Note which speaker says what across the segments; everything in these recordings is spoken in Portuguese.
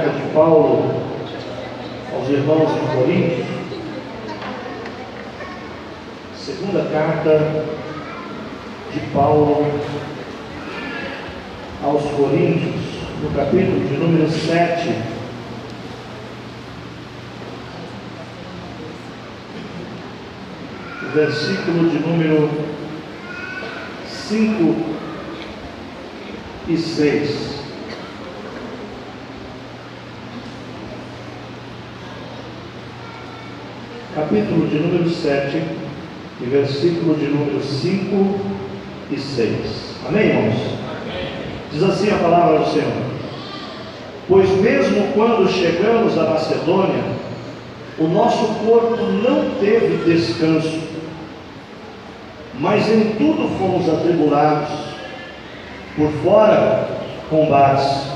Speaker 1: carta de Paulo aos irmãos em Corinto, segunda carta de Paulo aos Coríntios, no capítulo de número 7, versículo de número 5 e 6. Capítulo de número 7, e versículo de número 5 e 6. Amém, irmãos? Amém. Diz assim a palavra do Senhor: pois mesmo quando chegamos à Macedônia, o nosso corpo não teve descanso, mas em tudo fomos atribulados, por fora combates,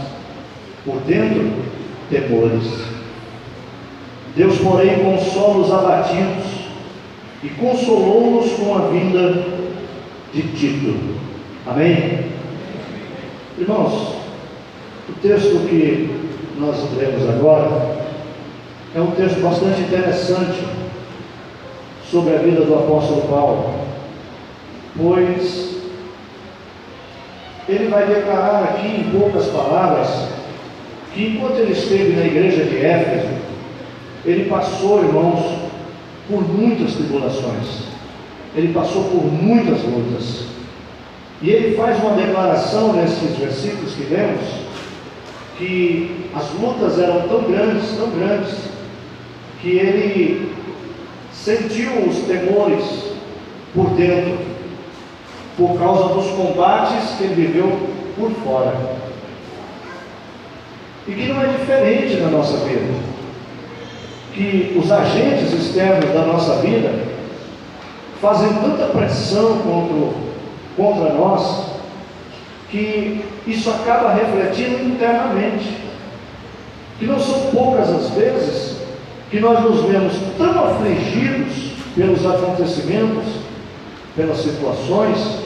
Speaker 1: por dentro temores. Deus, porém, consola os abatidos e consolou-nos com a vinda de Tito. Amém? Irmãos, o texto que nós lemos agora é um texto bastante interessante sobre a vida do apóstolo Paulo, pois ele vai declarar aqui em poucas palavras que enquanto ele esteve na igreja de Éfeso, ele passou, irmãos, por muitas tribulações, ele passou por muitas lutas, e ele faz uma declaração nesses versículos que lemos, que as lutas eram tão grandes, que ele sentiu os temores por dentro, por causa dos combates que ele viveu por fora, e que não é diferente na nossa vida, que os agentes externos da nossa vida fazem tanta pressão contra nós, que isso acaba refletindo internamente, que não são poucas as vezes que nós nos vemos tão afligidos pelos acontecimentos, pelas situações,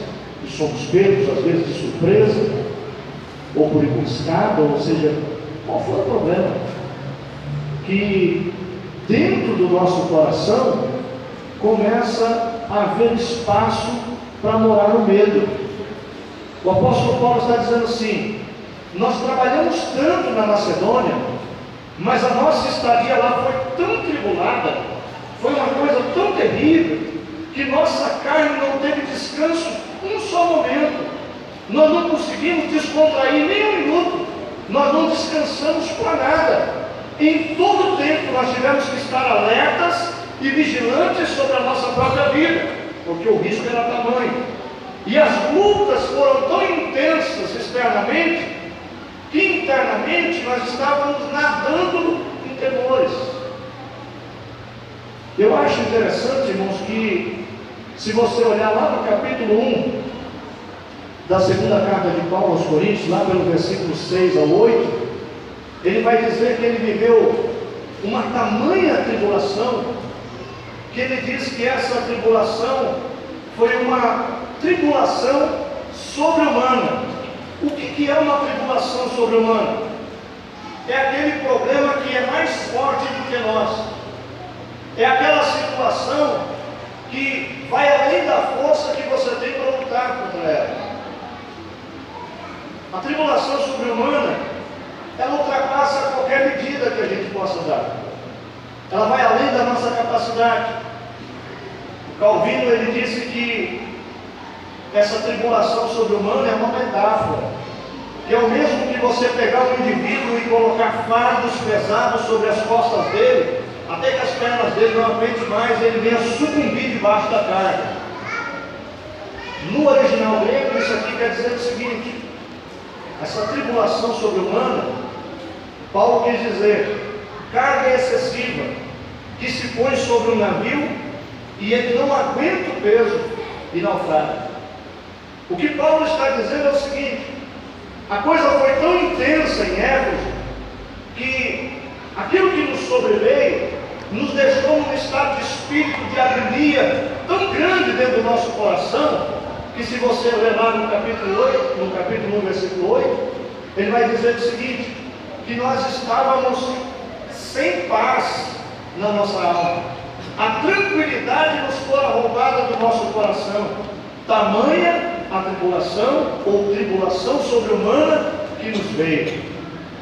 Speaker 1: e somos pegos às vezes de surpresa, ou por emboscada, ou seja, qual for o problema, que dentro do nosso coração começa a haver espaço para morar no medo. O apóstolo Paulo está dizendo assim: nós trabalhamos tanto na Macedônia, mas a nossa estadia lá foi tão tribulada, foi uma coisa tão terrível, que nossa carne não teve descanso um só momento. Nós não conseguimos descontrair nem um minuto, nós não descansamos para nada. Em todo o tempo nós tivemos que estar alertas e vigilantes sobre a nossa própria vida, porque o risco era tamanho, e as lutas foram tão intensas externamente, que internamente nós estávamos nadando em temores. Eu acho interessante, irmãos, que se você olhar lá no capítulo 1 da segunda carta de Paulo aos Coríntios, lá pelo versículo 6 ao 8, ele vai dizer que ele viveu uma tamanha tribulação, que ele diz que essa tribulação foi uma tribulação sobre-humana. O que é uma tribulação sobre-humana? É aquele problema que é mais forte do que nós, é aquela situação que vai além da força que você tem para lutar contra ela. A tribulação sobre-humana, ela ultrapassa qualquer medida que a gente possa dar, ela vai além da nossa capacidade. O Calvino, ele disse que essa tribulação sobre-humana é uma metáfora, que é o mesmo que você pegar um indivíduo e colocar fardos pesados sobre as costas dele, até que as pernas dele não aguentem mais, ele venha sucumbir debaixo da carga. No original grego, isso aqui quer dizer o seguinte: essa tribulação sobre-humana, Paulo quis dizer, carga excessiva, que se põe sobre um navio, e ele não aguenta o peso e naufraga. O que Paulo está dizendo é o seguinte: a coisa foi tão intensa em Éfeso, que aquilo que nos sobreveio, nos deixou num estado de espírito de agonia tão grande dentro do nosso coração, que se você ler lá no capítulo 8, no capítulo 1, versículo 8, ele vai dizer o seguinte: que nós estávamos sem paz na nossa alma. A tranquilidade nos fora roubada do nosso coração. Tamanha a tribulação ou tribulação sobre-humana que nos veio.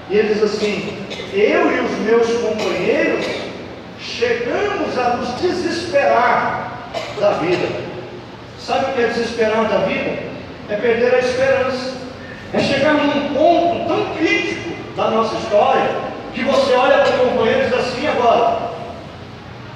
Speaker 1: E ele diz assim: eu e os meus companheiros chegamos a nos desesperar da vida. Sabe o que é desesperar da vida? É perder a esperança. É chegar num ponto tão crítico da nossa história que você olha para o companheiro e diz assim: agora?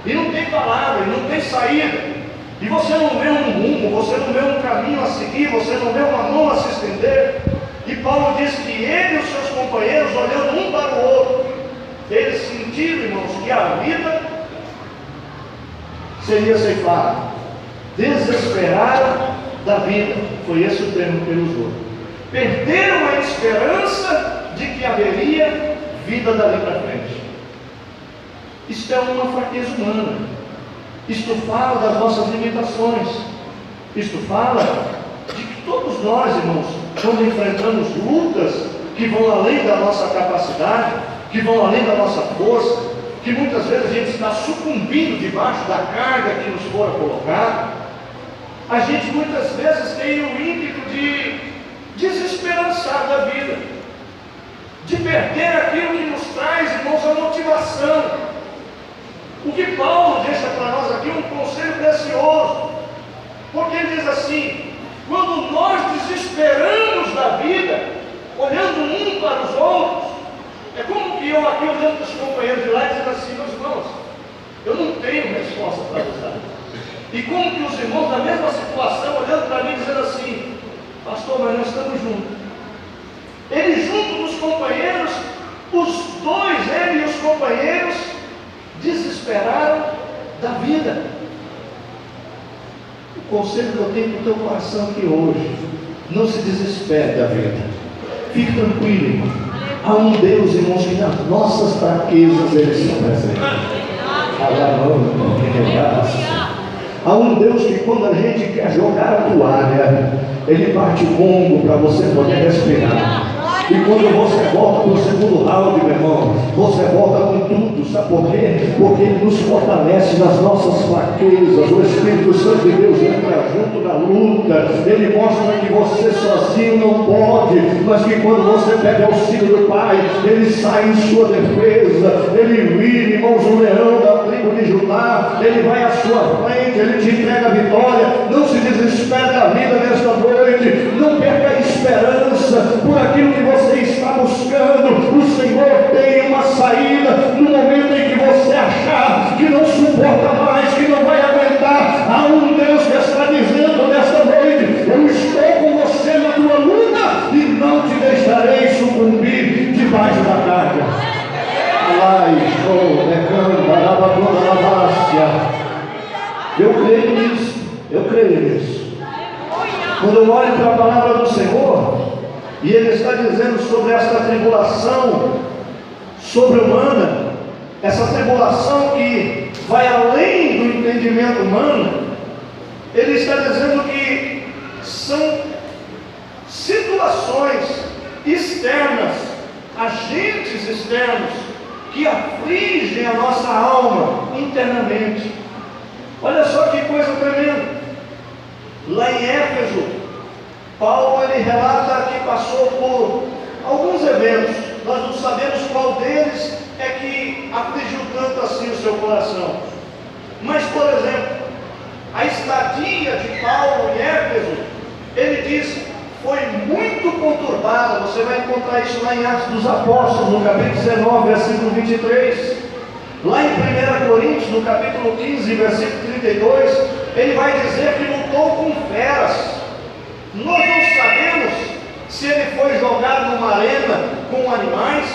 Speaker 1: E não tem palavra, e não tem saída. E você não vê um rumo, você não vê um caminho a seguir, você não vê uma mão a se estender. E Paulo diz que ele e os seus companheiros, olhando um para o outro, eles sentiram, irmãos, que a vida seria ceifada. Desesperaram da vida. Foi esse o termo que ele usou. Perderam a esperança de que haveria vida dali para frente. Isto é uma fraqueza humana. Isto fala das nossas limitações. Isto fala de que todos nós, irmãos, quando enfrentamos lutas que vão além da nossa capacidade, que vão além da nossa força, que muitas vezes a gente está sucumbindo debaixo da carga que nos fora colocada, a gente muitas vezes tem o ímpeto de desesperançar da vida, de perder aquilo que nos traz, irmãos, a motivação. O que Paulo deixa para nós aqui é um conselho precioso, porque ele diz assim: quando nós desesperamos da vida, olhando um para os outros, é como que eu aqui olhando para os companheiros de lá e dizendo assim: meus irmãos, eu não tenho resposta para vos dar. E como que os irmãos da mesma situação olhando para mim dizendo assim: pastor, mas nós estamos juntos. Ele junto dos companheiros, os dois, ele e os companheiros, desesperaram da vida. O conselho que eu tenho para o teu coração aqui hoje: não se desespere da vida. Fique tranquilo, irmão. Há um Deus, irmãos, que nas nossas fraquezas Ele se presente. Há um Deus que quando a gente quer jogar a toalha, Ele bate o ombro para você poder respirar. E quando você volta para o segundo round, meu irmão, você volta com tudo. Sabe por quê? Porque Ele nos fortalece nas nossas fraquezas. O Espírito Santo de Deus entra junto na luta. Ele mostra que você sozinho não pode, mas que quando você pede auxílio do Pai, Ele sai em sua defesa. Ele vira, irmãos, o leão da tribo de Judá. Ele vai à sua frente, Ele te entrega a vitória. Não se desespere da vida nesta noite. Não perca a esperança por aquilo que você está buscando. O Senhor tem uma saída no momento em que você achar que não suporta mais, que não vai aguentar. Há um Deus que está dizendo nesta noite: eu estou com você na tua luta e não te deixarei sucumbir debaixo da carga. Eu creio nisso. Eu creio nisso. Quando eu olho para a palavra do Senhor, e Ele está dizendo sobre esta tribulação sobre-humana, essa tribulação que vai além do entendimento humano, Ele está dizendo que são situações externas, agentes externos, que afligem a nossa alma internamente. Olha só que coisa tremenda. Lá em Éfeso, Paulo ele relata que passou por alguns eventos. Nós não sabemos qual deles é que afligiu tanto assim o seu coração. Mas, por exemplo, a estadia de Paulo em Éfeso, ele diz, foi muito conturbada. Você vai encontrar isso lá em Atos dos Apóstolos, no capítulo 19, versículo 23. Lá em 1 Coríntios, no capítulo 15, versículo 32, ele vai dizer que lutou com feras. Nós não sabemos se ele foi jogado numa arena com animais,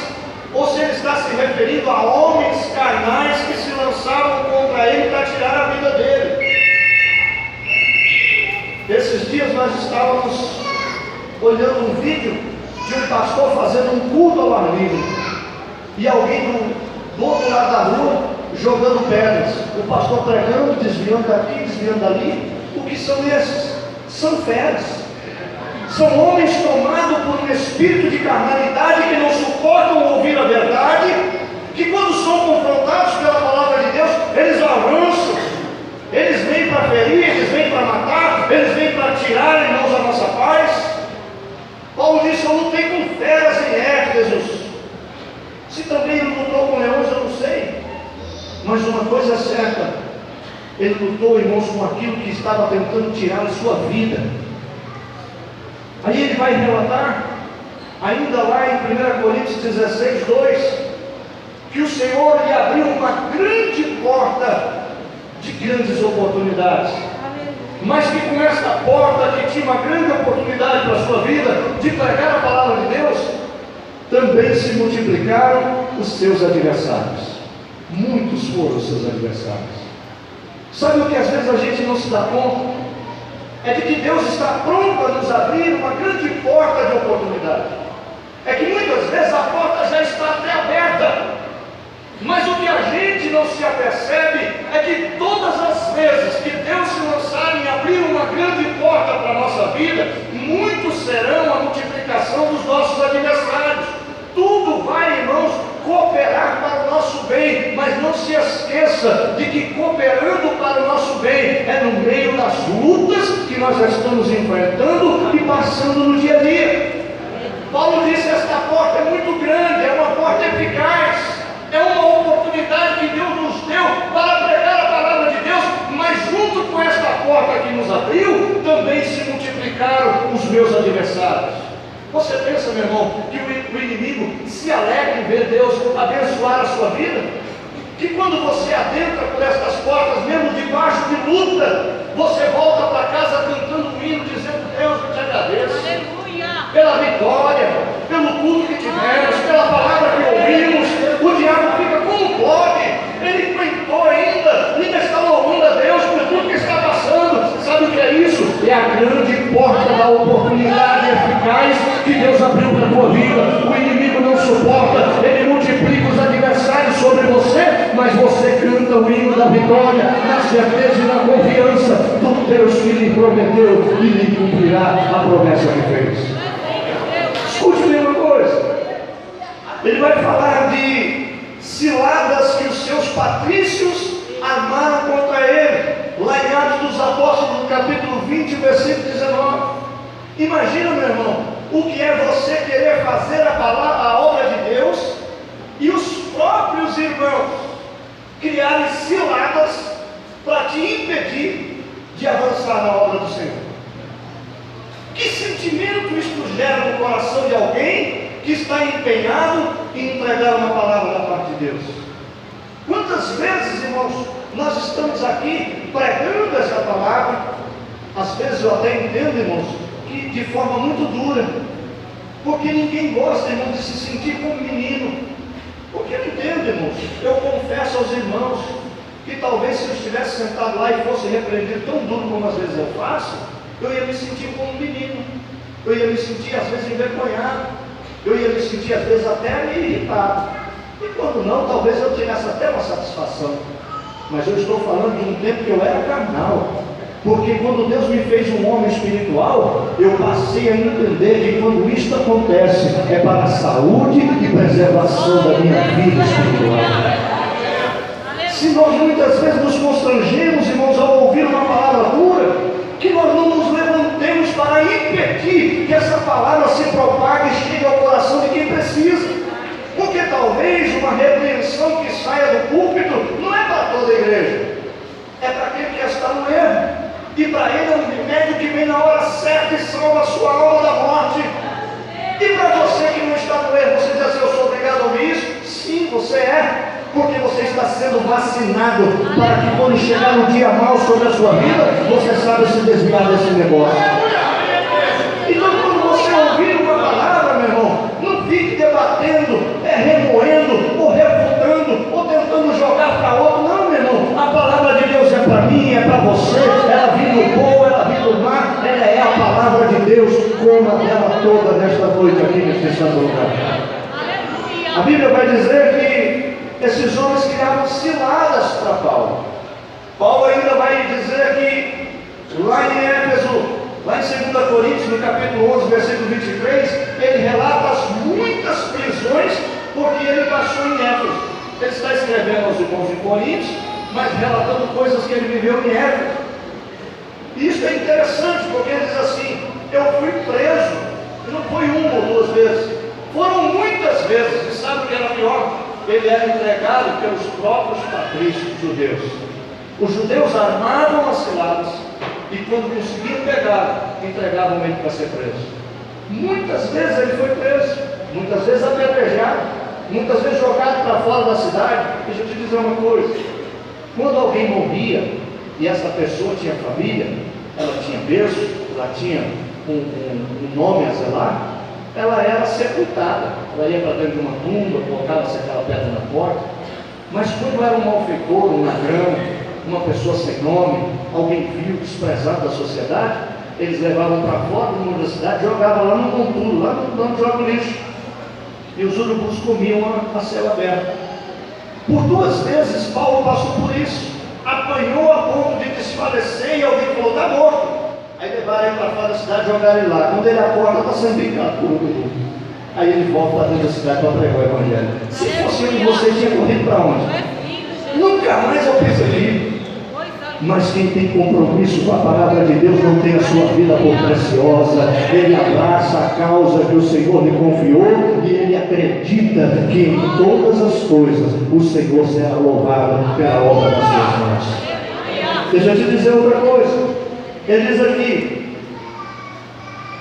Speaker 1: ou se ele está se referindo a homens carnais que se lançavam contra ele para tirar a vida dele. Esses dias nós estávamos olhando um vídeo de um pastor fazendo um culto ao ar livre, e alguém do outro lado da rua jogando pedras, o pastor pregando, desviando daqui, desviando dali. O que são esses? São feras. São homens tomados por um espírito de carnalidade que não suportam ouvir a verdade, que quando são confrontados pela palavra de Deus, eles avançam, eles vêm para ferir, eles vêm para matar, eles vêm para tirar, irmãos, a nossa paz. Paulo disse: eu lutei com feras em Éfeso. Se também ele lutou com leões, eu não sei, mas uma coisa é certa, ele lutou, irmãos, com aquilo que estava tentando tirar a sua vida. Aí ele vai relatar, ainda lá em 1 Coríntios 16, 2, que o Senhor lhe abriu uma grande porta de grandes oportunidades, mas que com esta porta, que tinha uma grande oportunidade para a sua vida, de pregar a palavra de Deus, também se multiplicaram os seus adversários. Muitos foram os seus adversários. Sabe o que às vezes a gente não se dá conta? É de que Deus está pronto a nos abrir uma grande porta de oportunidade. É que muitas vezes a porta já está até aberta, mas o que a gente não se apercebe é que todas as vezes que Deus se lançar em abrir uma grande porta para a nossa vida, muitos serão a multiplicação dos nossos adversários. Tudo vai, irmãos, cooperar para o nosso bem, mas não se esqueça de que cooperando para o nosso bem é no meio das lutas que nós já estamos enfrentando e passando no dia a dia. Paulo disse: esta porta é muito grande, é uma porta eficaz, é uma oportunidade que Deus nos deu para pregar a palavra de Deus, mas junto com esta porta que nos abriu, também se multiplicaram os meus adversários. Você pensa, meu irmão, que o inimigo se alegra em ver Deus abençoar a sua vida? Que quando você adentra por estas portas, mesmo debaixo de luta, você volta para casa cantando um hino, dizendo: Deus, eu te agradeço. Aleluia. Pela vitória, pelo culto que tivemos, pela palavra que ouvimos. O diabo fica: como pode? Ele enfrentou ainda está louvando a Deus por tudo que está passando. Sabe o que é isso? É a grande porta da oportunidade eficaz que Deus abriu para a tua vida. O inimigo não suporta, ele multiplica os adversários sobre você, mas você canta o hino da vitória, na certeza e na confiança do Deus que lhe prometeu e lhe cumprirá a promessa que fez. Escute bem uma coisa, ele vai falar de ciladas que os seus patrícios armaram contra ele, lá em Atos dos Apóstolos, no capítulo 20, versículo 19. Imagina, meu irmão, o que é você querer fazer a obra de Deus e os próprios irmãos criarem ciladas para te impedir de avançar na obra do Senhor. Que sentimento isto gera no coração de alguém que está empenhado em entregar uma palavra da parte de Deus? Quantas vezes, irmãos, nós estamos aqui pregando essa palavra, às vezes eu até entendo, irmãos, que de forma muito dura, porque ninguém gosta, irmão, de se sentir como menino. Porque eu entendo, irmãos, eu confesso aos irmãos que talvez se eu estivesse sentado lá e fosse repreendido tão duro como às vezes eu faço, eu ia me sentir como um menino, eu ia me sentir às vezes envergonhado, eu ia me sentir às vezes até meio irritado, e quando não, talvez eu tivesse até uma satisfação. Mas eu estou falando de um tempo que eu era carnal, porque quando Deus me fez um homem espiritual, eu passei a entender que quando isto acontece, é para a saúde e preservação da minha vida espiritual. Se nós muitas vezes nos constrangemos, irmãos, ao ouvir uma palavra dura, que nós não nos levantemos para impedir que essa palavra se propague e chegue ao coração de quem precisa. Porque talvez uma repreensão que saia do púlpito não é para toda a igreja, é para aquele que está no erro, e para ele é um remédio que vem na hora certa e salva a sua alma da morte. E para você que não está no erro, você diz assim: eu sou obrigado a ouvir isso? Sim, você é, porque você está sendo vacinado para que quando chegar um dia mau sobre a sua vida, você saiba se desviar desse negócio. Então quando você ouvir uma palavra, meu irmão, não fique debatendo, remoendo, ou refutando, ou tentando jogar para outro. Não, meu irmão, a palavra de Deus é para mim, é para você, ela vem do bom, ela vem do mar, ela é a palavra de Deus, coma ela toda nesta noite aqui neste santo lugar. A Bíblia vai dizer que esses homens criaram ciladas para Paulo. Paulo ainda vai dizer que lá em Éfeso, Lá em 2 Coríntios, no capítulo 11, versículo 23, ele relata as muitas prisões porque ele passou em Éfeso. Ele está escrevendo aos irmãos de Coríntios, mas relatando coisas que ele viveu em Éfeso. E isso é interessante, porque ele diz assim: eu fui preso, e não foi uma ou duas vezes, foram muitas vezes. E sabe o que era pior? Ele era entregado pelos próprios patrícios judeus. Os judeus armavam as ciladas, e quando conseguiam pegar, entregavam ele para ser preso. Muitas vezes ele foi preso, muitas vezes apedrejado, muitas vezes jogado para fora da cidade. Deixa eu te dizer uma coisa: quando alguém morria, e essa pessoa tinha família, ela tinha berço, ela tinha um nome a zelar, ela era sepultada. Ela ia para dentro de uma tumba, colocava-se aquela pedra na porta. Mas quando era um malfeitor, um ladrão, uma pessoa sem nome, alguém vil, desprezado da sociedade, eles levavam para fora do muro da cidade, jogavam lá no montulo, lá no jogo lixo, e os urubus comiam a céu aberto. Por 2 vezes Paulo passou por isso, apanhou a ponto de desfalecer, e alguém falou: está morto. Aí levaram ele para fora da cidade, jogaram ele lá. Quando ele acorda, está sendo picado por urubu. Aí ele volta para dentro da cidade para pregar o evangelho. Se fosse eu e você, tinha corrido para onde? Nunca mais eu percebi. Mas quem tem compromisso com a palavra de Deus não tem a sua vida por preciosa. Ele abraça a causa que o Senhor lhe confiou, e ele acredita que em todas as coisas o Senhor será louvado pela obra das suas mãos. Deixa eu te dizer outra coisa. Ele diz aqui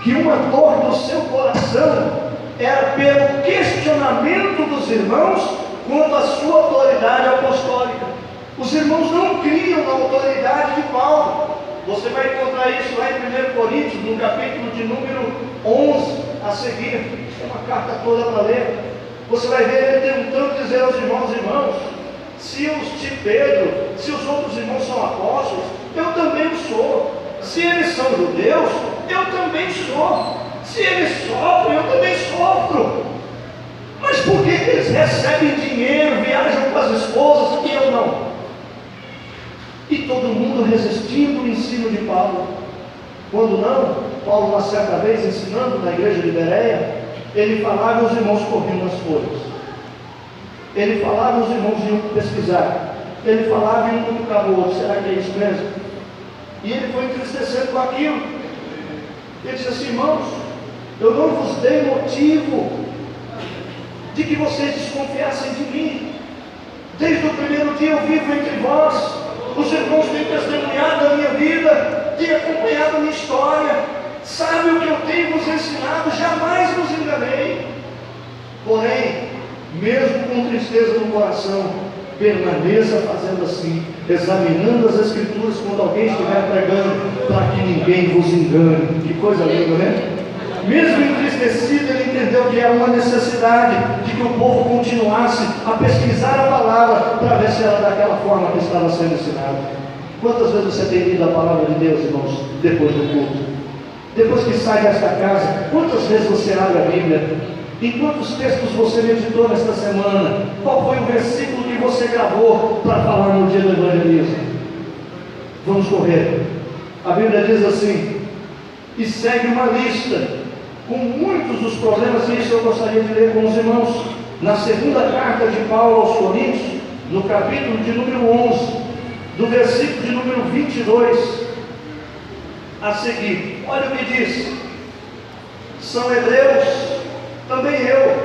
Speaker 1: que uma dor do seu coração era pelo questionamento dos irmãos quanto à sua autoridade apostólica. Os irmãos não criam na autoridade de Paulo. Você vai encontrar isso lá em 1 Coríntios, no capítulo de número 11, a seguir. É uma carta toda para ler. Você vai ver ele tentando dizer aos irmãos: se os de Pedro, se os outros irmãos são apóstolos, eu também o sou. Se eles são judeus, eu também sou. Se eles sofrem, eu também sofro. Mas por que eles recebem dinheiro, viajam com as esposas e eu não? E todo mundo resistindo o ensino de Paulo. Quando não, Paulo, uma certa vez, ensinando na igreja de Bereia, ele falava e os irmãos corriam nas folhas. Ele falava e os irmãos iam pesquisar. Ele falava e um cutucava o outro: será que é isso mesmo? E ele foi entristecendo com aquilo. Ele disse assim: irmãos, eu não vos dei motivo de que vocês desconfiassem de mim. Desde o primeiro dia eu vivo entre vós. Os irmãos têm testemunhado a minha vida, têm acompanhado a minha história, sabem o que eu tenho vos ensinado, jamais vos enganei. Porém, mesmo com tristeza no coração, permaneça fazendo assim, examinando as Escrituras quando alguém estiver pregando, para que ninguém vos engane. Que coisa linda, né? Mesmo entristecido, ele entendeu que era uma necessidade de que o povo continuasse a pesquisar a palavra para ver se era daquela forma que estava sendo ensinada. Quantas vezes você tem lido a palavra de Deus, irmãos, depois do culto? Depois que sai desta casa, quantas vezes você abre a Bíblia? Em quantos textos você meditou nesta semana? Qual foi o versículo que você gravou para falar no dia do evangelismo? Vamos correr. A Bíblia diz assim, e segue uma lista com muitos dos problemas, e isso eu gostaria de ler com os irmãos, na segunda carta de Paulo aos Coríntios, no capítulo de número 11, do versículo de número 22, a seguir. Olha o que diz: são hebreus, também eu;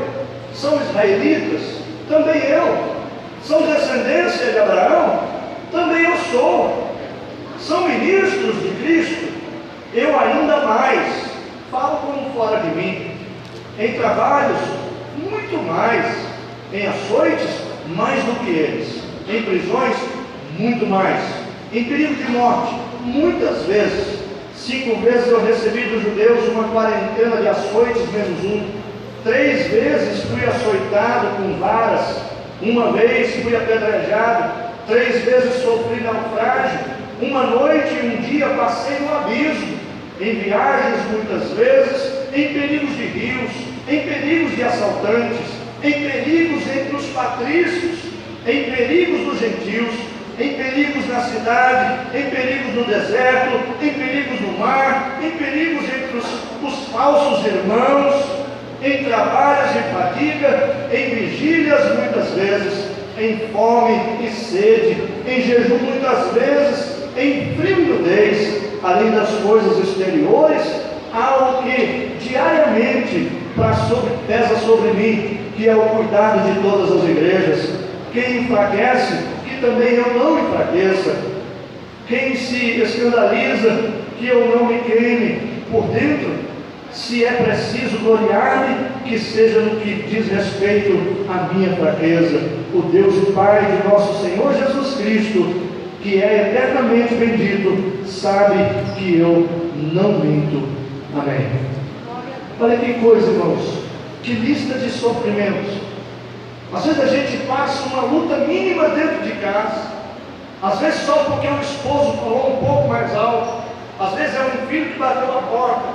Speaker 1: são israelitas, também eu; são descendência de Abraão, também eu sou; são ministros de Cristo, eu ainda mais; falo como fora de mim; em trabalhos, muito mais; em açoites, mais do que eles; em prisões, muito mais; em perigo de morte, muitas vezes; 5 vezes eu recebi dos judeus uma quarentena de açoites menos 1; 3 vezes fui açoitado com varas; 1 vez fui apedrejado; 3 vezes sofri naufrágio; 1 noite e 1 dia passei no abismo; em viagens muitas vezes, em perigos de rios, em perigos de assaltantes, em perigos entre os patrícios, em perigos dos gentios, em perigos na cidade, em perigos no deserto, em perigos no mar, em perigos entre os falsos irmãos, em trabalhos e fadiga, em vigílias muitas vezes, em fome e sede, em jejum muitas vezes, em frio e nudez, além das coisas exteriores, algo que diariamente pesa sobre mim, que é o cuidado de todas as igrejas. Quem enfraquece, que também eu não enfraqueça. Quem se escandaliza, que eu não me queime por dentro. Se é preciso gloriar-me, que seja no que diz respeito à minha fraqueza. O Deus e Pai de nosso Senhor Jesus Cristo, que é eternamente bendito, sabe que eu não minto. Amém. Olha que coisa, irmãos, que lista de sofrimentos. Às vezes a gente passa uma luta mínima dentro de casa, às vezes só porque o esposo falou um pouco mais alto, às vezes é um filho que bateu a porta,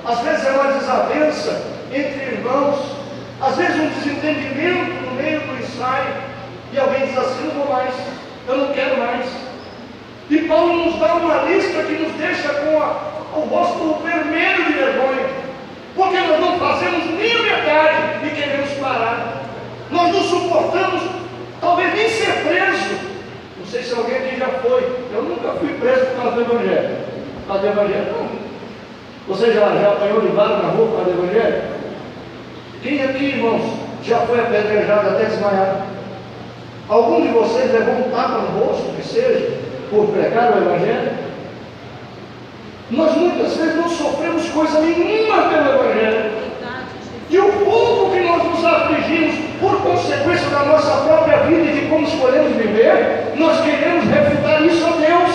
Speaker 1: às vezes é uma desavença entre irmãos, às vezes um desentendimento no meio do ensaio, e alguém diz assim: não vou mais, eu não quero mais. E Paulo nos dá uma lista que nos deixa com o rosto vermelho de vergonha, porque nós não fazemos nem a metade e queremos parar. Nós não suportamos, talvez nem ser preso. Não sei se alguém aqui já foi. Eu nunca fui preso por causa do Evangelho. Por causa do Evangelho, não. Você já apanhou de vara na rua por causa do Evangelho? Quem aqui, irmãos, já foi apedrejado até desmaiar? Algum de vocês levou um tapa no rosto, que seja, por pregar o Evangelho? Nós muitas vezes não sofremos coisa nenhuma pelo Evangelho. E o pouco que nós nos afligimos por consequência da nossa própria vida e de como escolhemos viver, nós queremos refutar isso a Deus.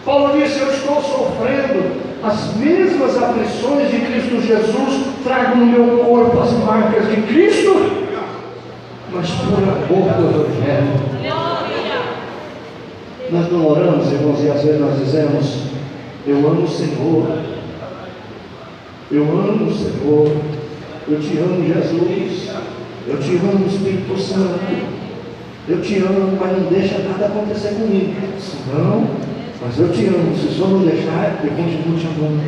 Speaker 1: Paulo disse: eu estou sofrendo as mesmas aflições de Cristo Jesus, trago no meu corpo as marcas de Cristo, mas por amor do Evangelho. Nós não oramos, irmãos, e às vezes nós dizemos: eu amo o Senhor, eu amo o Senhor, eu te amo, Jesus, eu te amo, Espírito Santo, eu te amo, mas não deixa nada acontecer comigo. Não, mas eu te amo, se o Senhor não deixar, eu continuo te amando.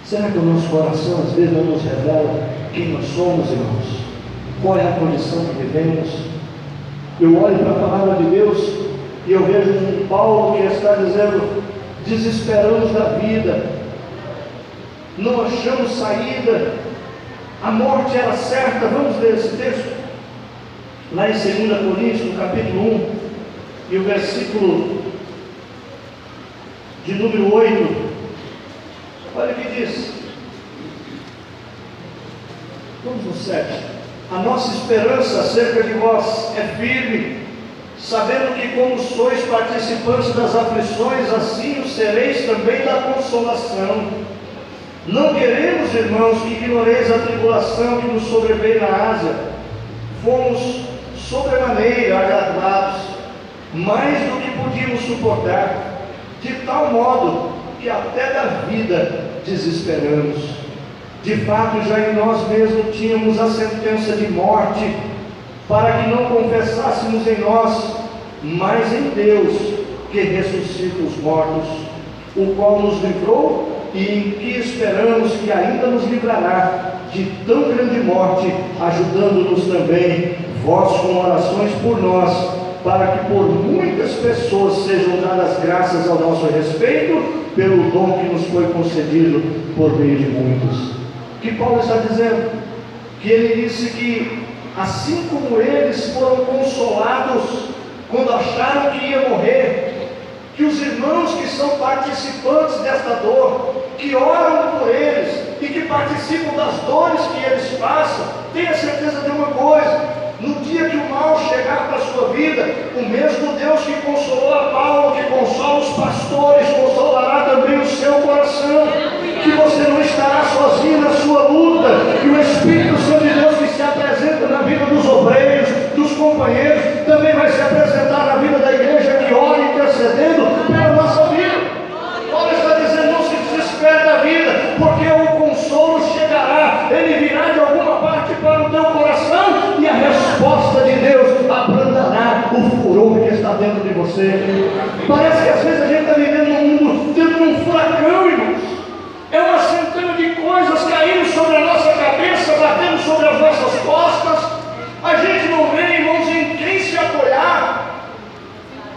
Speaker 1: Será que o nosso coração às vezes não nos revela quem nós somos, irmãos? Qual é a condição que vivemos? Eu olho para a palavra de Deus e eu vejo um Paulo que está dizendo: desesperamos da vida, não achamos saída, a morte era certa. Vamos ler esse texto lá em 2 Coríntios, no capítulo 1, e o versículo de número 8. Olha o que diz. Vamos no 7. A nossa esperança acerca de vós é firme, sabendo que, como sois participantes das aflições, assim o sereis também da consolação. Não queremos, irmãos, que ignoreis a tribulação que nos sobreveio na Ásia. Fomos sobremaneira agravados, mais do que podíamos suportar, de tal modo que até da vida desesperamos. De fato, já em nós mesmos tínhamos a sentença de morte, para que não confessássemos em nós, mas em Deus, que ressuscita os mortos, o qual nos livrou e em que esperamos que ainda nos livrará de tão grande morte, ajudando-nos também vós com orações por nós, para que por muitas pessoas sejam dadas graças ao nosso respeito, pelo dom que nos foi concedido por meio de muitos. O que Paulo está dizendo? Que ele disse que assim como eles foram consolados quando acharam que ia morrer, que os irmãos que são participantes desta dor, que oram por eles e que participam das dores que eles passam, tenha certeza de uma coisa: no dia que o mal chegar para a sua vida, o mesmo Deus que consolou a Paulo, que consola os pastores, consolará também o seu coração, que você não estará sozinho na sua luta, que o Espírito Santo de Deus que se apresenta na vida dos obreiros, dos companheiros, também vai se apresentar na vida da igreja que ora intercedendo pela nossa vida. Paulo está dizendo: não se desespere da vida, porque o consolo chegará, ele virá de alguma parte para o teu coração, e a resposta de Deus abrandará o controle que está dentro de você. Parece que às vezes a gente está vivendo num mundo dentro de um furacão, irmãos. É uma centena de coisas caindo sobre a nossa cabeça, batendo sobre as nossas costas. A gente não vê, irmãos, em quem se apoiar.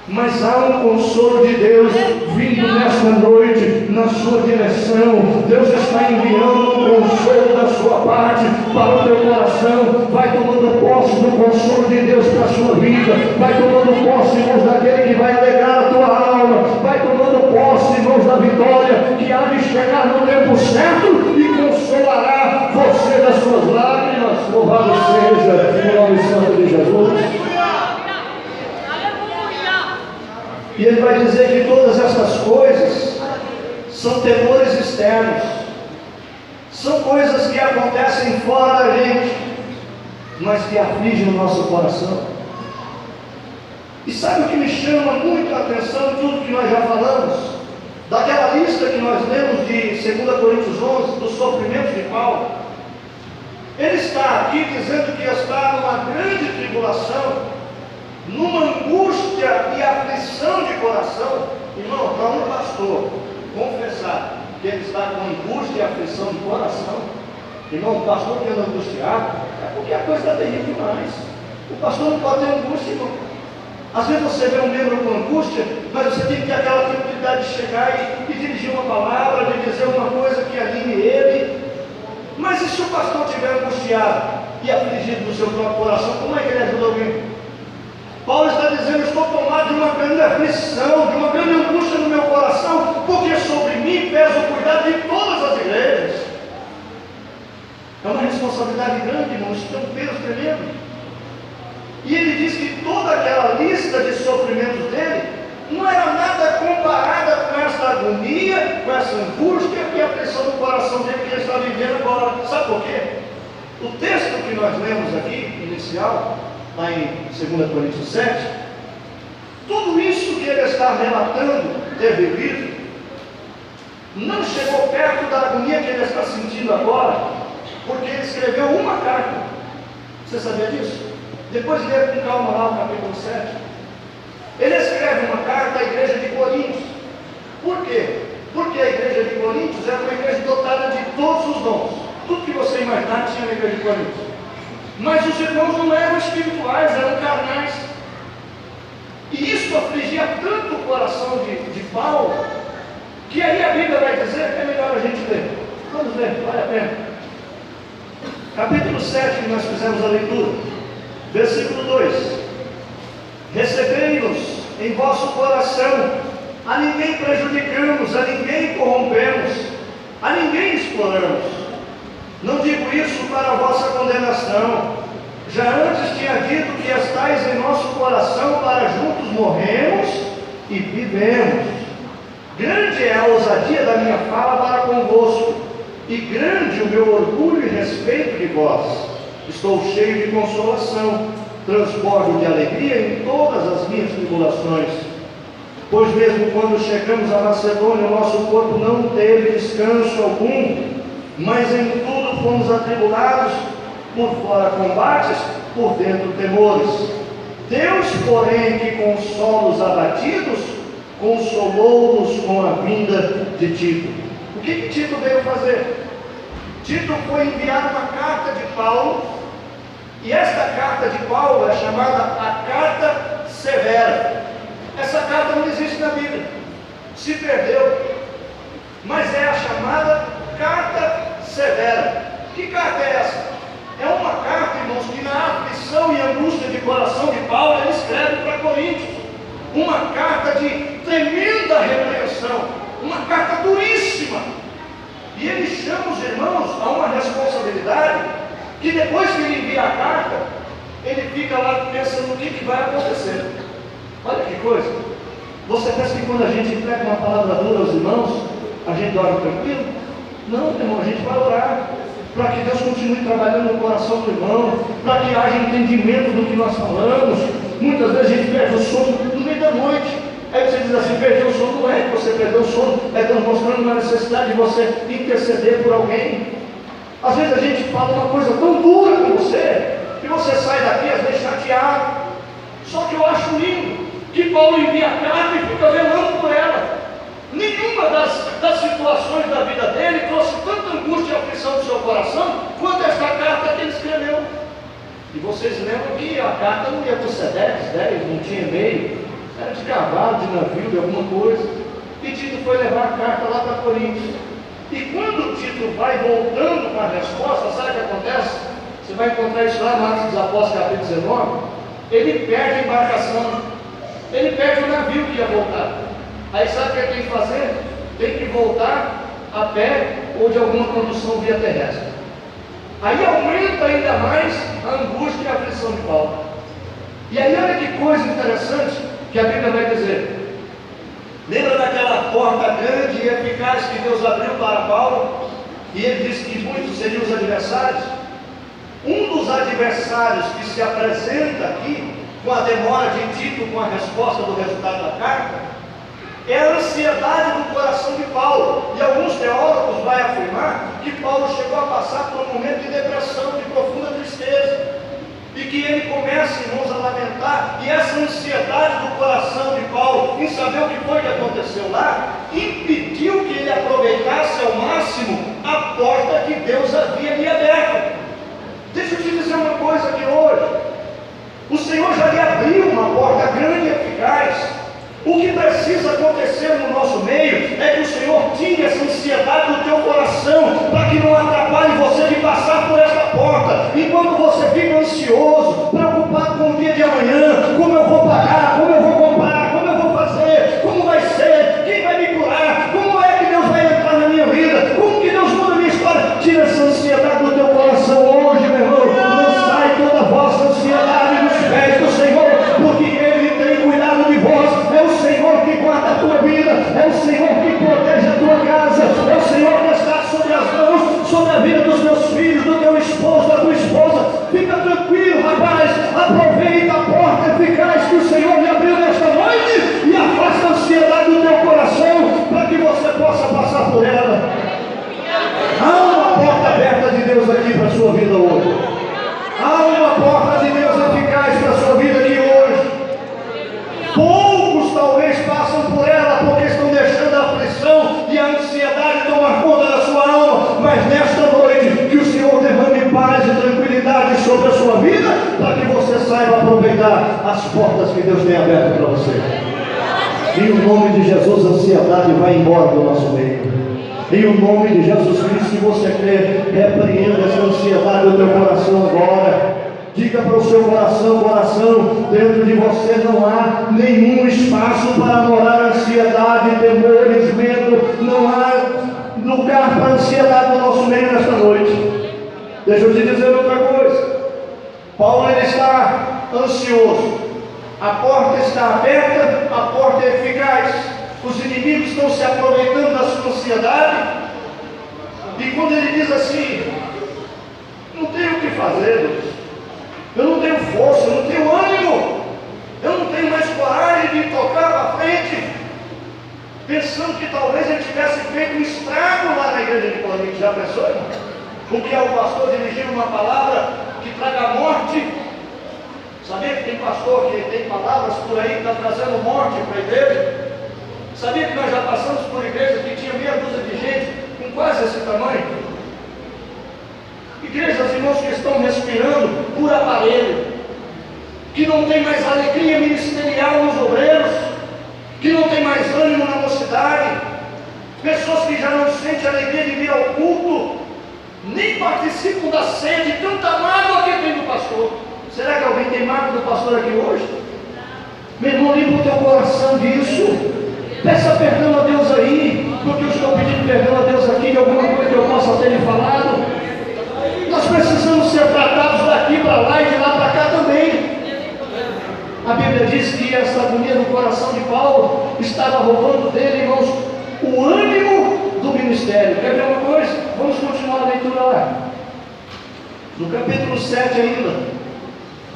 Speaker 1: Mas há um consolo de Deus vindo nesta noite na sua direção. Deus está enviando um consolo da sua parte para o teu coração. Vai tomando posse do consolo de Deus para a sua vida. Vai tomando posse, irmãos, daquele que vai alegrar a tua alma. Vai tomando posse, irmãos, da vitória que há de chegar no tempo certo e consolará você das suas lágrimas. Louvado seja o nome santo de Jesus. E ele vai dizer que todas essas coisas são temores externos, são coisas que acontecem fora da gente, mas que afligem o nosso coração. E sabe o que me chama muito a atenção de tudo que nós já falamos? Daquela lista que nós lemos de 2 Coríntios 11, dos sofrimentos de Paulo. Ele está aqui dizendo que está numa grande tribulação, numa angústia e aflição de coração. Irmão, para um pastor confessar que ele está com angústia e aflição de coração, irmão, o pastor que anda angustiado, é porque a coisa está terrível demais. O pastor não pode ter angústia, irmão. Às vezes você vê um membro com angústia, mas você tem que ter aquela tranquilidade de chegar e dirigir uma palavra, de dizer uma coisa que alinhe ele. Mas e se o pastor estiver angustiado e afligido no seu próprio coração, como é que ele ajuda alguém? Paulo está dizendo: estou tomado de uma grande aflição, de uma grande angústia no meu coração, porque sobre mim pesa o cuidado de todas as igrejas. É uma responsabilidade grande, irmãos, é um peso tremendo. E ele diz que toda aquela lista de sofrimentos dele não era nada comparada com essa agonia, com essa angústia e a pressão do coração dele que ele está vivendo agora. Sabe por quê? O texto que nós lemos aqui, inicial, lá em 2 Coríntios 7, tudo isso que ele está relatando ter vivido, não chegou perto da agonia que ele está sentindo agora, porque ele escreveu uma carta. Você sabia disso? Depois lê com calma lá o capítulo 7. Ele escreve uma carta à igreja de Coríntios. Por quê? Porque a igreja de Coríntios era uma igreja dotada de todos os dons. Tudo que você imaginar tinha na igreja de Coríntios. Mas os irmãos não eram espirituais, eram carnais. E isso afligia tanto o coração de Paulo, que aí a Bíblia vai dizer que é melhor a gente ler. Vamos ler, vale a pena. Capítulo 7, que nós fizemos a leitura, versículo 2: recebei-nos em vosso coração, a ninguém prejudicamos, a ninguém corrompemos, a ninguém exploramos. Não digo isso para a vossa condenação. Já antes tinha dito que estáis em nosso coração para juntos morremos e vivemos. Grande é a ousadia da minha fala para convosco, e grande o meu orgulho e respeito de vós. Estou cheio de consolação, transbordo de alegria em todas as minhas tribulações. Pois mesmo quando chegamos a Macedônia, o nosso corpo não teve descanso algum, mas em tudo fomos atribulados, por fora combates, por dentro temores. Deus, porém, que consola os abatidos, consolou-nos com a vinda de Tito. O que Tito veio fazer? Tito foi enviar uma carta de Paulo, e esta carta de Paulo é chamada a Carta Severa. Essa carta não existe na Bíblia, se perdeu, mas é a chamada Carta Severa. Que carta é essa? É uma carta, irmãos, que na aflição e angústia de coração de Paulo ele escreve para Coríntios. Uma carta de tremenda repreensão, uma carta duríssima. E ele chama os irmãos a uma responsabilidade que depois que ele envia a carta, ele fica lá pensando no que vai acontecer. Olha que coisa. Você pensa que quando a gente entrega uma palavra dura aos irmãos, a gente dorme tranquilo? Não, irmão, a gente vai orar para que Deus continue trabalhando no coração do irmão, para que haja entendimento do que nós falamos. Muitas vezes a gente perde o sono no meio da noite. Aí você diz assim: perdeu o sono. Não é que você perdeu o sono, é Deus mostrando uma necessidade de você interceder por alguém. Às vezes a gente fala uma coisa tão dura com você, que você sai daqui às vezes chateado. Só que eu acho lindo que Paulo envia a carta e fica velando por ela. Nenhuma das situações da vida dele trouxe tanta angústia e aflição no seu coração quanto esta carta que ele escreveu. E vocês lembram que a carta não ia para o Sedex, não tinha e-mail, era de cavalo, de navio, de alguma coisa. E Tito foi levar a carta lá para Coríntios. E quando Tito vai voltando com a resposta, sabe o que acontece? Você vai encontrar isso lá no Atos dos Apóstolos, capítulo 19. Ele perde a embarcação, ele perde o navio que ia voltar. Aí sabe o que ele tem que fazer? Tem que voltar a pé ou de alguma condução via terrestre. Aí aumenta ainda mais a angústia e a aflição de Paulo. E aí olha que coisa interessante que a Bíblia vai dizer. Lembra daquela porta grande e eficaz que Deus abriu para Paulo? E ele disse que muitos seriam os adversários. Um dos adversários que se apresenta aqui, com a demora de Tito, com a resposta do resultado da carta, é a ansiedade do coração de Paulo. E alguns teólogos vão afirmar que Paulo chegou a passar por um momento de depressão, de profunda tristeza, e que ele começa, irmãos, a lamentar. E essa ansiedade do coração de Paulo em saber o que foi que aconteceu lá, impediu que ele aproveitasse ao máximo a porta que Deus havia lhe aberto. Deixa eu te dizer uma coisa aqui hoje. O Senhor já lhe abriu uma porta grande e eficaz. O que precisa acontecer no nosso meio é que o Senhor tire essa ansiedade do teu coração, para que não atrapalhe você de passar por esta porta. E quando você fica ansioso, preocupado com o dia de amanhã, como eu vou pagar, como eu vou comprar, como eu vou fazer, como vai ser, quem vai me curar, como é que Deus vai entrar na minha vida, como que Deus muda a minha história, tira essa ansiedade do teu coração hoje, meu irmão. Lançai toda a vossa ansiedade nos pés do Senhor, porque Ele tem cuidado de vós. É o Senhor que guarda a tua vida, é o Senhor que protege a tua casa, é o Senhor que está sobre as mãos, sobre a vida dos teus filhos, do teu esposo, da tua esposa. Fica tranquilo, rapaz, aproveita a porta eficaz que o Senhor lhe abriu nesta noite e afasta a ansiedade do teu coração, para que você possa passar por ela. Há uma porta aberta de Deus aqui para a sua vida hoje. Há uma porta de Deus eficaz para a sua vida aqui hoje. Poucos talvez passam por ela porque estão deixando a aflição e a ansiedade tomar conta da sua alma, mas nesta noite que o Senhor derrame paz e tranquilidade sobre a sua vida, para que você saiba aproveitar as portas que Deus tem aberto para você. Em o nome de Jesus, a ansiedade vai embora do nosso meio. Em o nome de Jesus Cristo, se você crê, repreenda essa ansiedade do teu coração agora. Diga para o seu coração, dentro de você não há nenhum espaço para morar ansiedade, temores, medo. Não há lugar para ansiedade no nosso meio nesta noite. Deixa eu te dizer outra coisa. Paulo ele está ansioso. A porta está aberta, a porta é eficaz. Os inimigos estão se aproveitando da sua ansiedade. E quando ele diz assim, não tenho o que fazer, Deus. Eu não tenho força, eu não tenho ânimo, eu não tenho mais coragem de tocar para frente, pensando que talvez ele tivesse feito um estrago lá na igreja de Corinto. Já pensou, irmão? O que é o pastor dirigindo uma palavra que traga a morte? Sabia que tem pastor que tem palavras por aí que está trazendo morte para a igreja? Sabia que nós já passamos por igrejas que tinha meia dúzia de gente com quase esse tamanho? Igrejas, irmãos, que estão respirando por aparelho, que não tem mais alegria ministerial nos obreiros, que não tem mais ânimo na mocidade, pessoas que já não sentem alegria de vir ao culto, nem participam da ceia de tanta mágoa que tem do pastor. Será que alguém tem mágoa do pastor aqui hoje? Meu irmão, limpa o teu coração disso. Peça perdão a Deus aí, porque eu estou pedindo perdão a Deus aqui de alguma coisa que eu possa ter lhe falado. Nós precisamos ser tratados daqui para lá e de lá para cá também. A Bíblia diz que essa agonia no coração de Paulo estava roubando dele, irmãos, o ânimo do ministério. Quer ver uma coisa? Vamos continuar a leitura lá. No capítulo 7 ainda,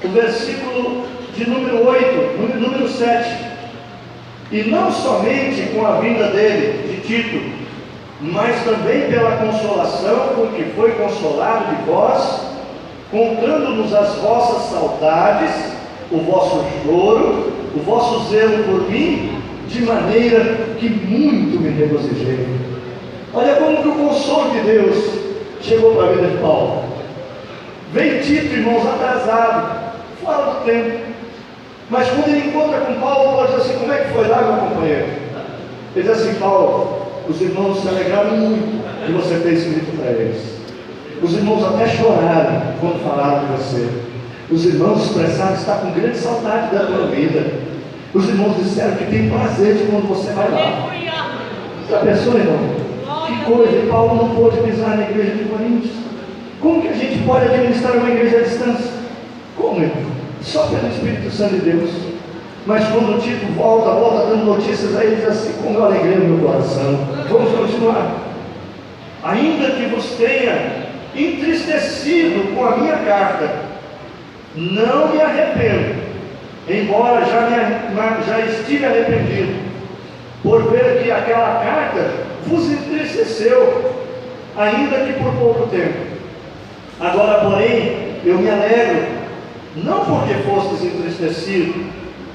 Speaker 1: o versículo de número 8, número 7. E não somente com a vinda dele, de Tito, mas também pela consolação com que foi consolado de vós, contando-nos as vossas saudades, o vosso choro, o vosso zelo por mim, de maneira que muito me regozijei. Olha como que o consolo de Deus chegou para a vida de Paulo. Vem Tito, irmãos, atrasado, fora do tempo. Mas quando ele encontra com Paulo, Paulo diz assim: como é que foi lá, meu companheiro? Ele diz assim: Paulo, os irmãos se alegraram muito que você ter escrito para eles. Os irmãos até choraram quando falaram de você. Os irmãos expressaram estar com grande saudade da tua vida. Os irmãos disseram que tem prazer de quando você vai lá. Já pensou, irmão? Que coisa, e Paulo não pôde pisar na igreja de Coríntios. Como que a gente pode administrar uma igreja à distância? Como, irmão? Só pelo Espírito Santo de Deus. Mas quando o Tito volta dando notícias a eles assim: como eu alegrei no meu coração. Vamos continuar. Ainda que vos tenha entristecido com a minha carta, não me arrependo, embora já estive arrependido, por ver que aquela carta vos entristeceu, ainda que por pouco tempo. Agora, porém, eu me alegro, não porque fostes entristecidos,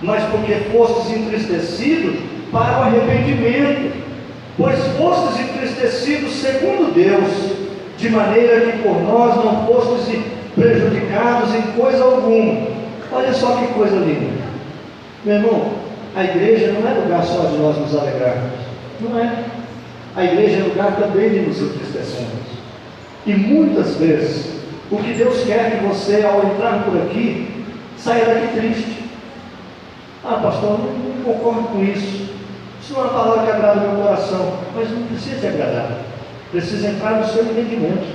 Speaker 1: mas porque fostes entristecidos para o arrependimento, pois fostes entristecidos segundo Deus, de maneira que por nós não fostes prejudicados em coisa alguma. Olha só que coisa linda, meu irmão. A igreja não é lugar só de nós nos alegrarmos, não é. A igreja é lugar também de nos entristecermos. E muitas vezes o que Deus quer que você, ao entrar por aqui, saia daqui triste. Ah, pastor, não concordo com isso. Isso não é uma palavra que agrada o meu coração. Mas não precisa te agradar, precisa entrar no seu entendimento.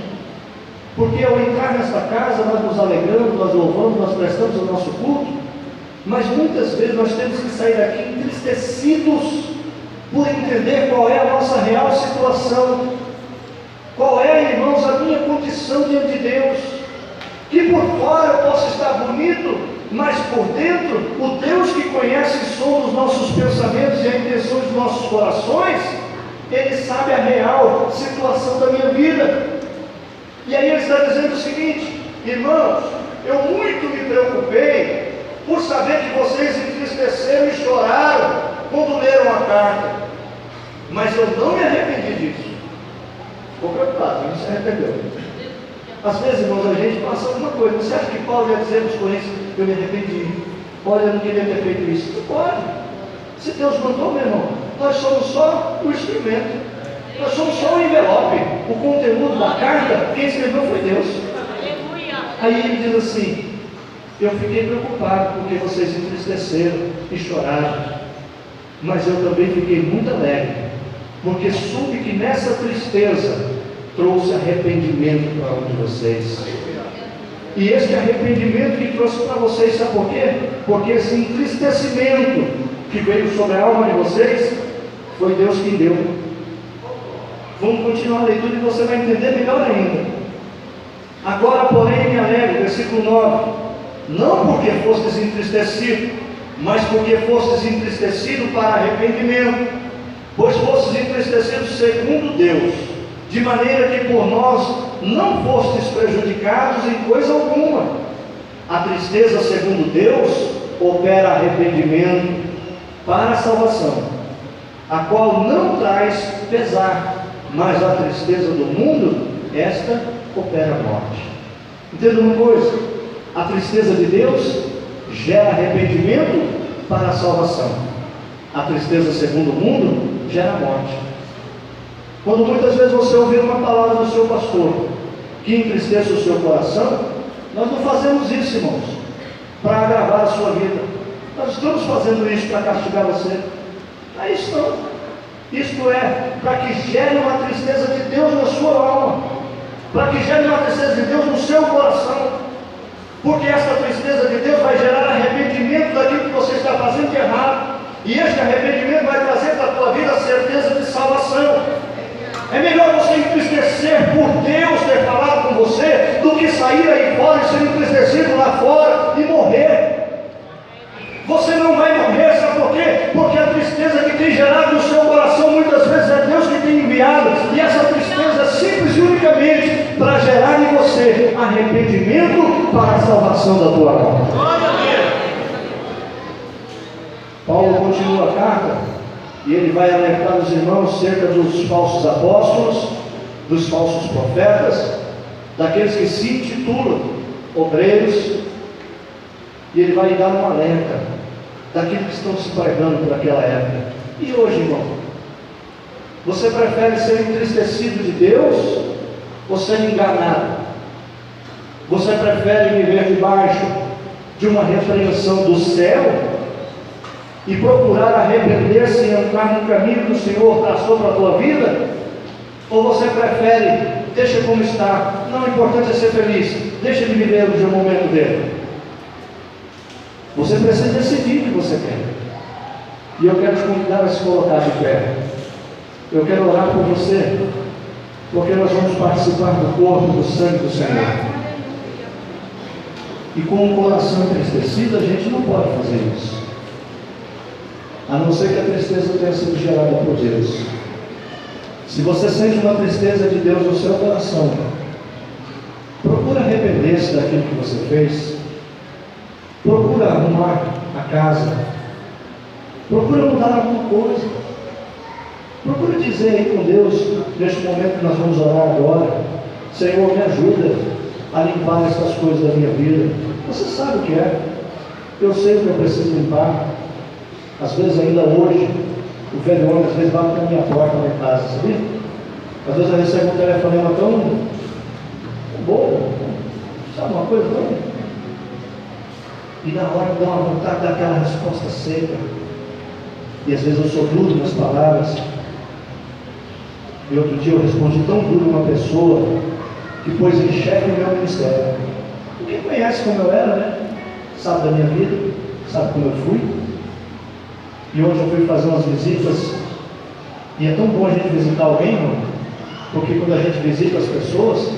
Speaker 1: Porque ao entrar nesta casa, nós nos alegramos, nós louvamos, nós prestamos o nosso culto, mas muitas vezes nós temos que sair daqui entristecidos por entender qual é a nossa real situação. Qual é, irmãos, a minha condição diante de Deus? Que por fora eu posso estar bonito, mas por dentro, o Deus que conhece e sonda os nossos pensamentos e a intenção dos nossos corações, Ele sabe a real situação da minha vida. E aí Ele está dizendo o seguinte: irmãos, eu muito me preocupei por saber que vocês entristeceram e choraram quando leram a carta, mas eu não me arrependi disso. Ficou preocupado, não se arrependeu. Às vezes, irmãos, a gente passa alguma coisa. Você acha que Paulo ia dizer para os coríntios: eu me arrependi, olha, eu não queria ter feito isso? Não pode. Se Deus mandou, meu irmão, nós somos só o instrumento, nós somos só o envelope. O conteúdo da carta, quem escreveu foi Deus. Aí ele diz assim: eu fiquei preocupado porque vocês entristeceram e choraram, mas eu também fiquei muito alegre, porque soube que nessa tristeza trouxe arrependimento para um de vocês. E este arrependimento que trouxe para vocês, sabe por quê? Porque esse entristecimento que veio sobre a alma de vocês, foi Deus que deu. Vamos continuar a leitura e você vai entender melhor ainda. Agora, porém, me alegro, versículo 9, não porque fostes entristecidos, mas porque fostes entristecidos para arrependimento, pois fostes entristecidos segundo Deus, de maneira que por nós não fostes prejudicados em coisa alguma. A tristeza segundo Deus opera arrependimento para a salvação, a qual não traz pesar, mas a tristeza do mundo, esta opera a morte. Entenda uma coisa: a tristeza de Deus gera arrependimento para a salvação. A tristeza segundo o mundo gera morte. Quando muitas vezes você ouvir uma palavra do seu pastor que entristeça o seu coração, nós não fazemos isso, irmãos, para agravar a sua vida. Nós estamos fazendo isso para castigar você. Não é isso não. Isto é para que gere uma tristeza de Deus na sua alma, para que gere uma tristeza de Deus no seu coração, porque essa tristeza de Deus vai gerar arrependimento daquilo que você está fazendo de errado, e este arrependimento vai trazer para a tua vida a certeza de salvação. É melhor você entristecer por Deus ter falado com você, do que sair aí fora e ser entristecido lá fora e morrer. Você não vai morrer, sabe por quê? Porque a tristeza que tem gerado no seu coração muitas vezes é Deus que tem enviado, e essa tristeza é simples e unicamente para gerar em você arrependimento para a salvação da tua alma. Paulo continua a carta e ele vai alertar os irmãos cerca dos falsos apóstolos, dos falsos profetas, daqueles que se intitulam obreiros, e ele vai dar um alerta daqueles que estão se pregando por aquela época. E hoje, irmão, você prefere ser entristecido de Deus ou ser enganado? Você prefere viver debaixo de uma repreensão do céu e procurar arrepender-se e entrar no caminho que o Senhor traçou para a tua vida? Ou você prefere, deixa como está, não, o importante é ser feliz, deixa ele viver o momento dele? Você precisa decidir o que você quer. E eu quero te convidar a se colocar de pé. Eu quero orar por você, porque nós vamos participar do corpo, do sangue do Senhor. E com o coração entristecido, a gente não pode fazer isso, a não ser que a tristeza tenha sido gerada por Deus. Se você sente uma tristeza de Deus no seu coração, procura arrepender-se daquilo que você fez, procura arrumar a casa, procura mudar alguma coisa, procura dizer aí com Deus, neste momento que nós vamos orar agora: Senhor, me ajuda a limpar essas coisas da minha vida. Você sabe o que é, eu sei o que eu preciso limpar. Às vezes, ainda hoje, o velho homem às vezes bate na minha porta lá em casa, sabia? Às vezes eu recebo um telefonema tão bobo, sabe, uma coisa tão... E na hora me dá uma vontade de dar aquela resposta seca. E às vezes eu sou duro nas palavras. E outro dia eu respondi tão duro a uma pessoa que pôs em xeque o meu ministério. Quem conhece como eu era, né? Sabe da minha vida, sabe como eu fui. E hoje eu fui fazer umas visitas. E é tão bom a gente visitar alguém, irmão, porque quando a gente visita as pessoas,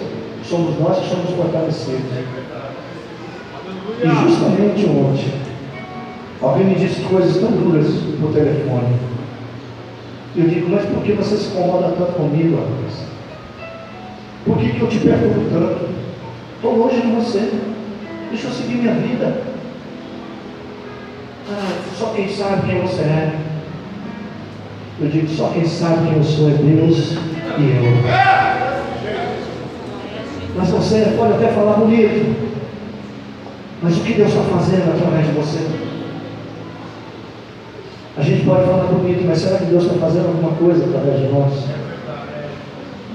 Speaker 1: somos nós que somos fortalecidos. E justamente ontem, alguém me disse coisas tão duras por telefone. Eu digo: mas por que você se incomoda tanto comigo, rapaz? Por que eu te perturbo tanto? Estou longe de você, deixa eu seguir minha vida. Só quem sabe quem você é. Eu digo: só quem sabe quem eu sou é Deus e eu. Mas você pode até falar bonito, mas o que Deus está fazendo através de você? A gente pode falar bonito, mas será que Deus está fazendo alguma coisa através de nós?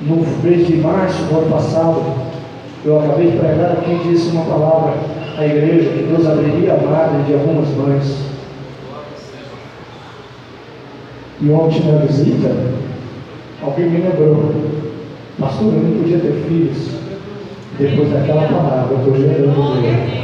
Speaker 1: No mês de março do ano passado, eu acabei de pregar aqui e disse uma palavra à igreja, que Deus abriria a madre de algumas mães. E ontem na visita, alguém me lembrou: pastor, eu não podia ter filhos. Depois daquela palavra, eu estou gerando dele.